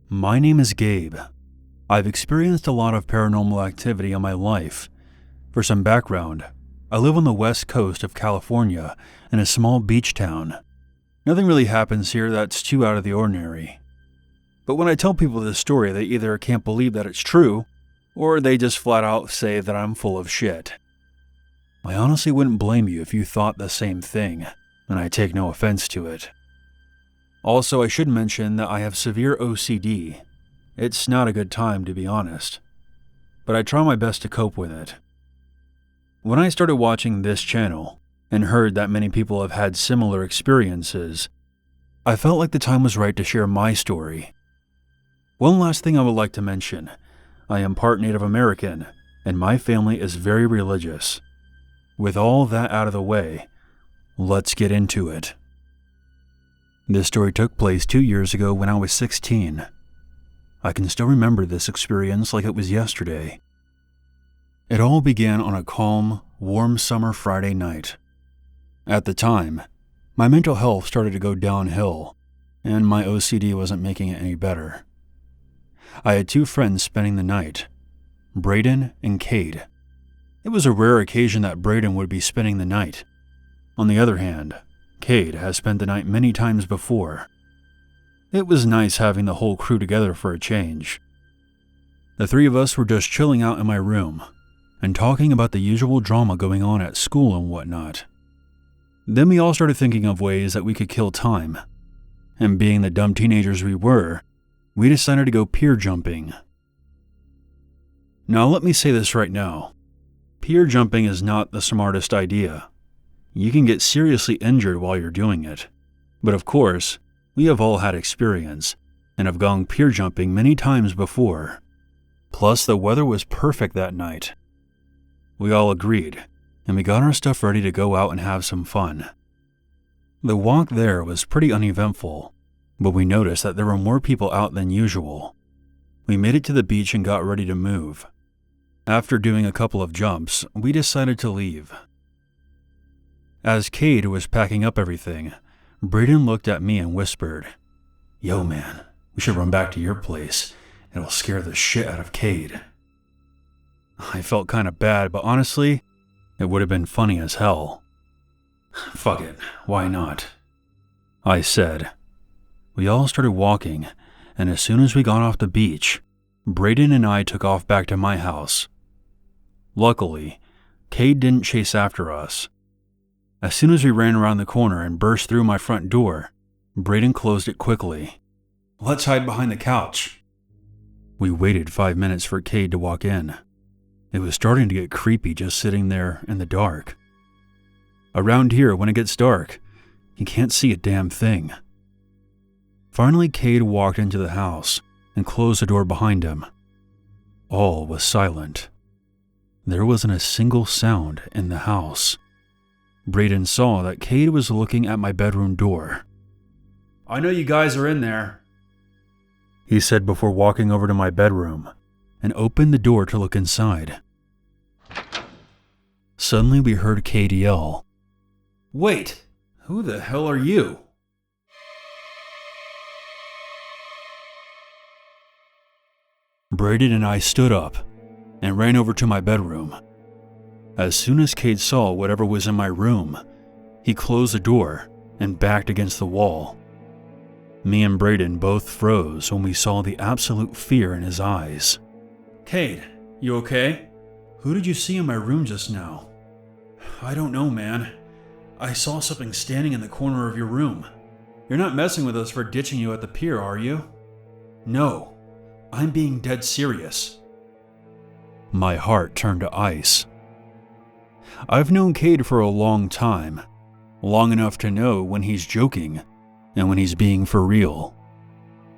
My name is Gabe. I've experienced a lot of paranormal activity in my life. For some background, I live on the west coast of California in a small beach town. Nothing really happens here that's too out of the ordinary. But when I tell people this story, they either can't believe that it's true, or they just flat out say that I'm full of shit. I honestly wouldn't blame you if you thought the same thing, and I take no offense to it. Also, I should mention that I have severe OCD. It's not a good time, to be honest, but I try my best to cope with it. When I started watching this channel and heard that many people have had similar experiences, I felt like the time was right to share my story. One last thing I would like to mention. I am part Native American, and my family is very religious. With all that out of the way, let's get into it. This story took place 2 years ago when I was 16. I can still remember this experience like it was yesterday. It all began on a calm, warm summer Friday night. At the time, my mental health started to go downhill, and my OCD wasn't making it any better. I had 2 friends spending the night, Braden and Cade. It was a rare occasion that Braden would be spending the night. On the other hand, Cade has spent the night many times before. It was nice having the whole crew together for a change. The 3 of us were just chilling out in my room and talking about the usual drama going on at school and whatnot. Then we all started thinking of ways that we could kill time, and being the dumb teenagers we decided to go pier jumping. Now let me say this right now. Pier jumping is not the smartest idea. You can get seriously injured while you're doing it. But of course, we have all had experience and have gone pier jumping many times before. Plus, the weather was perfect that night. We all agreed, and we got our stuff ready to go out and have some fun. The walk there was pretty uneventful, but we noticed that there were more people out than usual. We made it to the beach and got ready to move. After doing a couple of jumps, we decided to leave. As Cade was packing up everything, Braden looked at me and whispered, "Yo man, we should run back to your place. It'll scare the shit out of Cade." I felt kinda bad, but honestly, it would have been funny as hell. "Fuck it, why not?" I said. We all started walking, and as soon as we got off the beach, Braden and I took off back to my house. Luckily, Cade didn't chase after us. As soon as we ran around the corner and burst through my front door, Braden closed it quickly. "Let's hide behind the couch." We waited 5 minutes for Cade to walk in. It was starting to get creepy just sitting there in the dark. Around here, when it gets dark, you can't see a damn thing. Finally, Cade walked into the house and closed the door behind him. All was silent. There wasn't a single sound in the house. Braden saw that Cade was looking at my bedroom door. "I know you guys are in there," he said before walking over to my bedroom and opened the door to look inside. Suddenly we heard Cade yell, "Wait, who the hell are you?" Braden and I stood up and ran over to my bedroom. As soon as Cade saw whatever was in my room, he closed the door and backed against the wall. Me and Braden both froze when we saw the absolute fear in his eyes. "Cade, you okay? Who did you see in my room just now?" "I don't know, man. I saw something standing in the corner of your room. You're not messing with us for ditching you at the pier, are you?" "No, I'm being dead serious." My heart turned to ice. I've known Cade for a long time, long enough to know when he's joking and when he's being for real.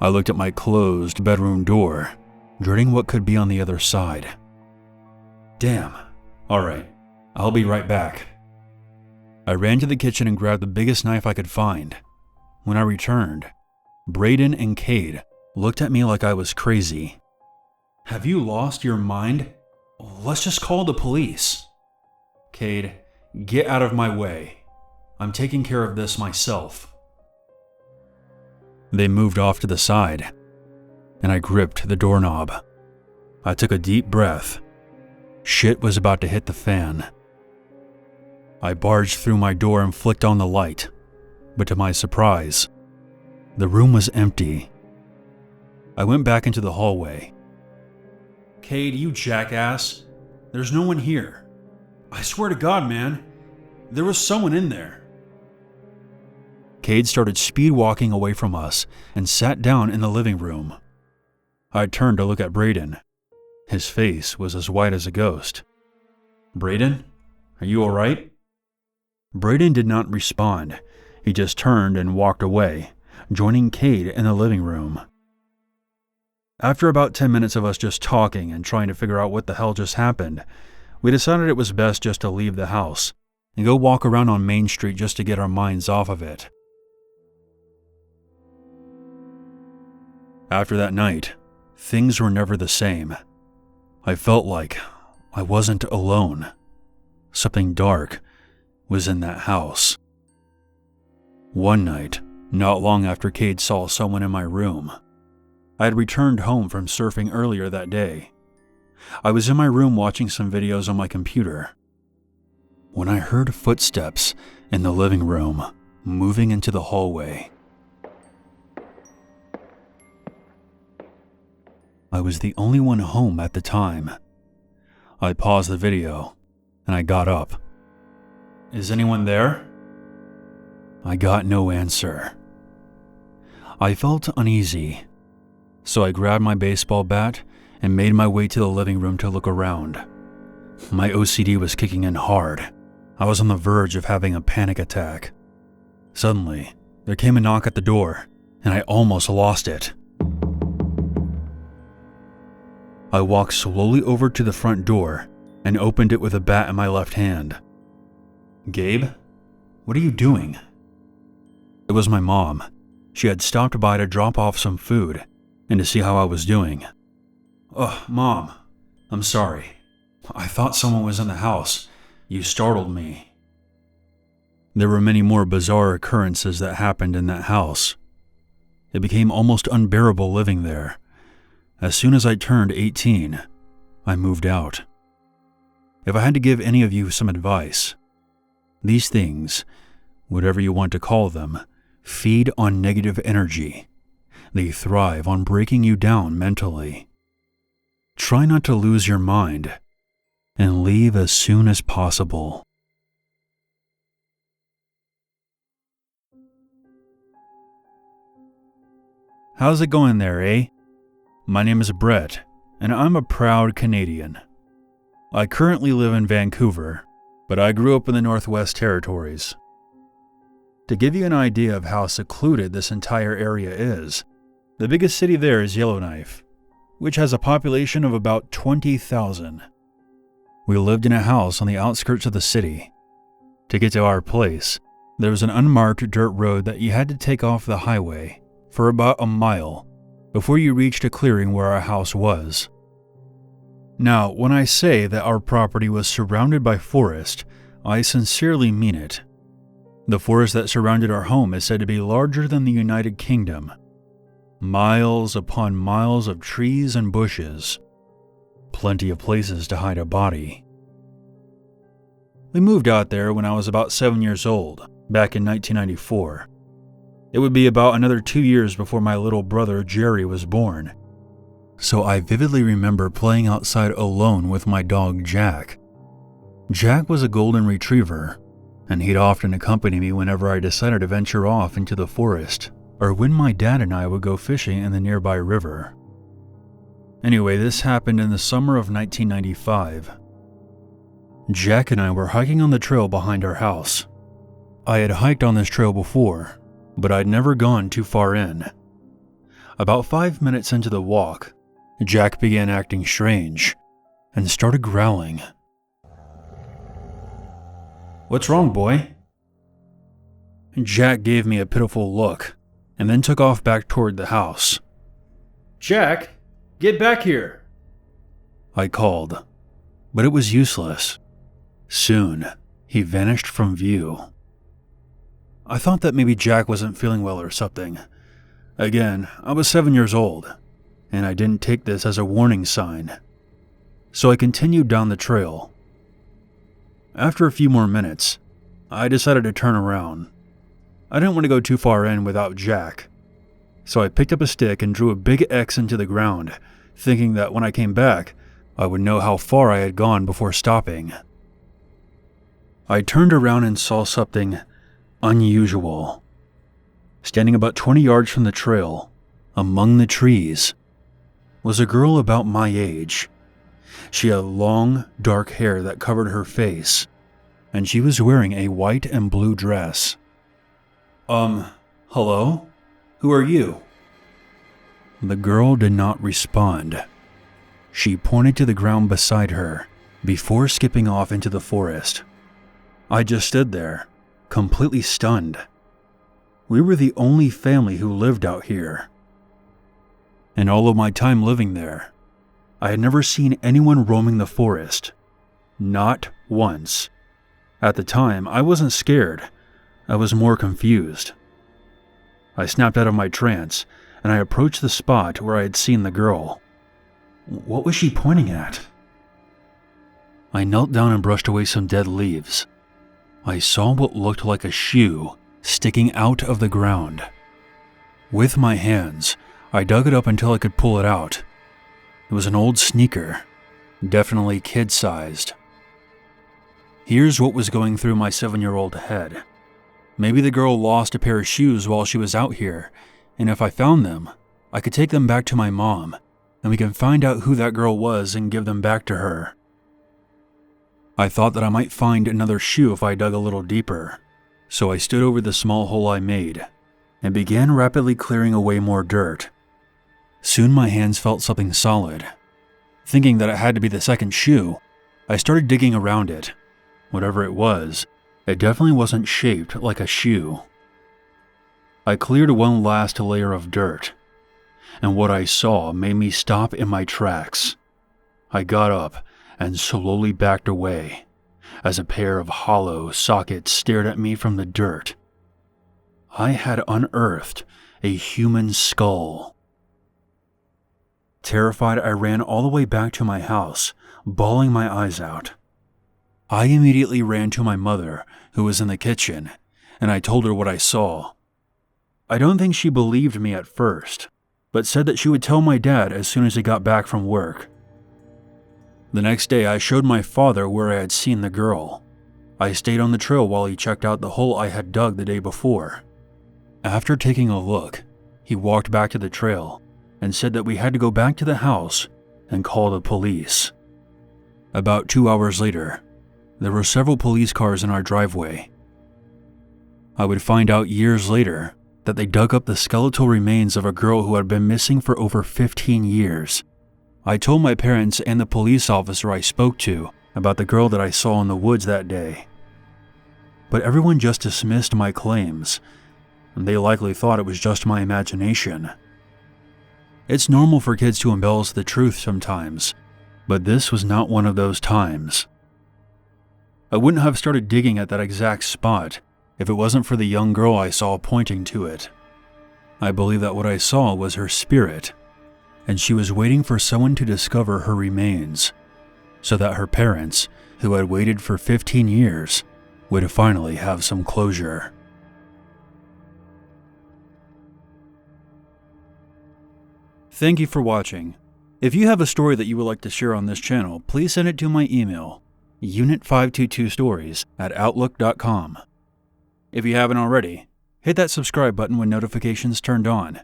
I looked at my closed bedroom door, dreading what could be on the other side. "Damn. Alright, I'll be right back." I ran to the kitchen and grabbed the biggest knife I could find. When I returned, Braden and Cade looked at me like I was crazy. "Have you lost your mind? Let's just call the police." "Cade, get out of my way. I'm taking care of this myself." They moved off to the side. and I gripped the doorknob. I took a deep breath. Shit was about to hit the fan. I barged through my door and flicked on the light, but to my surprise, the room was empty. I went back into the hallway. "Cade, you jackass. There's no one here. I swear to God, man, there was someone in there." Cade started speed walking away from us and sat down in the living room. I turned to look at Braden. His face was as white as a ghost. "Braden, are you all right?" Braden did not respond. He just turned and walked away, joining Cade in the living room. After about 10 minutes of us just talking and trying to figure out what the hell just happened, we decided it was best just to leave the house and go walk around on Main Street just to get our minds off of it. After that night, things were never the same. I felt like I wasn't alone. Something dark was in that house. One night, not long after Cade saw someone in my room, I had returned home from surfing earlier that day. I was in my room watching some videos on my computer when I heard footsteps in the living room moving into the hallway. I was the only one home at the time. I paused the video and I got up. "Is anyone there?" I got no answer. I felt uneasy, so I grabbed my baseball bat and made my way to the living room to look around. My OCD was kicking in hard. I was on the verge of having a panic attack. Suddenly, there came a knock at the door, and I almost lost it. I walked slowly over to the front door and opened it with a bat in my left hand. "Gabe, what are you doing?" It was my mom. She had stopped by to drop off some food and to see how I was doing. "Oh, Mom, I'm sorry. I thought someone was in the house. You startled me." There were many more bizarre occurrences that happened in that house. It became almost unbearable living there. As soon as I turned 18, I moved out. If I had to give any of you some advice, these things, whatever you want to call them, feed on negative energy. They thrive on breaking you down mentally. Try not to lose your mind and leave as soon as possible. How's it going there, eh? My name is Brett, and I'm a proud Canadian. I currently live in Vancouver, but I grew up in the Northwest Territories. To give you an idea of how secluded this entire area is, the biggest city there is Yellowknife, which has a population of about 20,000. We lived in a house on the outskirts of the city. To get to our place, there was an unmarked dirt road that you had to take off the highway for about a mile before you reached a clearing where our house was. Now, when I say that our property was surrounded by forest, I sincerely mean it. The forest that surrounded our home is said to be larger than the United Kingdom. Miles upon miles of trees and bushes. Plenty of places to hide a body. We moved out there when I was about 7 years old, back in 1994. It would be about another 2 years before my little brother Jerry was born. So I vividly remember playing outside alone with my dog Jack. Jack was a golden retriever, and he'd often accompany me whenever I decided to venture off into the forest, or when my dad and I would go fishing in the nearby river. Anyway, this happened in the summer of 1995. Jack and I were hiking on the trail behind our house. I had hiked on this trail before, but I'd never gone too far in. About 5 minutes into the walk, Jack began acting strange and started growling. "What's wrong, boy?" Jack gave me a pitiful look and then took off back toward the house. "Jack, get back here!" I called, but it was useless. Soon, he vanished from view. I thought that maybe Jack wasn't feeling well or something. Again, I was 7 years old. and I didn't take this as a warning sign. So I continued down the trail. After a few more minutes, I decided to turn around. I didn't want to go too far in without Jack, so I picked up a stick and drew a big X into the ground, thinking that when I came back, I would know how far I had gone before stopping. I turned around and saw something unusual. Standing about 20 yards from the trail, among the trees, was a girl about my age. She had long, dark hair that covered her face, and she was wearing a white and blue dress. Hello? Who are you?" The girl did not respond. She pointed to the ground beside her before skipping off into the forest. I just stood there, completely stunned. We were the only family who lived out here. In all of my time living there, I had never seen anyone roaming the forest. Not once. At the time, I wasn't scared. I was more confused. I snapped out of my trance, and I approached the spot where I had seen the girl. What was she pointing at? I knelt down and brushed away some dead leaves. I saw what looked like a shoe sticking out of the ground. With my hands, I dug it up until I could pull it out. It was an old sneaker, definitely kid-sized. Here's what was going through my 7-year-old head. Maybe the girl lost a pair of shoes while she was out here, and if I found them, I could take them back to my mom, and we can find out who that girl was and give them back to her. I thought that I might find another shoe if I dug a little deeper, so I stood over the small hole I made and began rapidly clearing away more dirt. Soon my hands felt something solid. Thinking that it had to be the second shoe, I started digging around it. Whatever it was, it definitely wasn't shaped like a shoe. I cleared one last layer of dirt, and what I saw made me stop in my tracks. I got up and slowly backed away as a pair of hollow sockets stared at me from the dirt. I had unearthed a human skull. Terrified, I ran all the way back to my house, bawling my eyes out. I immediately ran to my mother, who was in the kitchen, and I told her what I saw. I don't think she believed me at first, but said that she would tell my dad as soon as he got back from work. The next day, I showed my father where I had seen the girl. I stayed on the trail while he checked out the hole I had dug the day before. After taking a look, he walked back to the trail and said that we had to go back to the house and call the police. About 2 hours later, there were several police cars in our driveway. I would find out years later that they dug up the skeletal remains of a girl who had been missing for over 15 years. I told my parents and the police officer I spoke to about the girl that I saw in the woods that day. But everyone just dismissed my claims, and they likely thought it was just my imagination. It's normal for kids to embellish the truth sometimes, but this was not one of those times. I wouldn't have started digging at that exact spot if it wasn't for the young girl I saw pointing to it. I believe that what I saw was her spirit, and she was waiting for someone to discover her remains, so that her parents, who had waited for 15 years, would finally have some closure. Thank you for watching. If you have a story that you would like to share on this channel, please send it to my email, unit522stories@outlook.com. If you haven't already, hit that subscribe button when notifications turned on.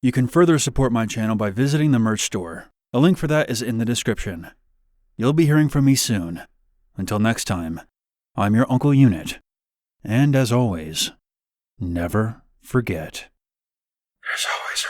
You can further support my channel by visiting the merch store. A link for that is in the description. You'll be hearing from me soon. Until next time, I'm your Uncle Unit. And as always, never forget. There's always a